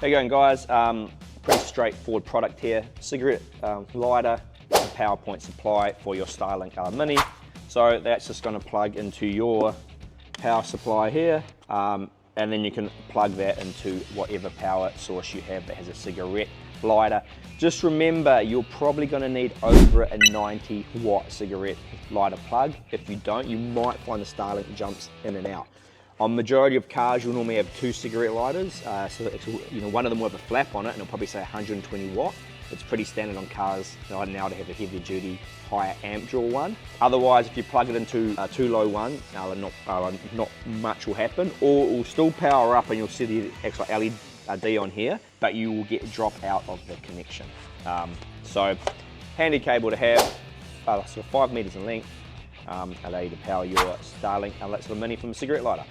There you go, guys. Pretty straightforward product here. Cigarette lighter, power point supply for your Starlink Mini. So that's just going to plug into your power supply here, and then you can plug that into whatever power source you have that has a cigarette lighter. Just remember, you're probably going to need over a 90-watt cigarette lighter plug. If you don't, you might find the Starlink jumps in and out. On majority of cars, you'll normally have 2 cigarette lighters, so it's, one of them will have a flap on it, and it'll probably say 120 watt. It's pretty standard on cars now to have a heavier duty, higher amp draw one. Otherwise, if you plug it into a too low one, not much will happen, or it will still power up and you'll see the actual LED on here, but you will get drop out of the connection. So handy cable to have, sort of 5 meters in length, allow you to power your Starlink Mini from a cigarette lighter.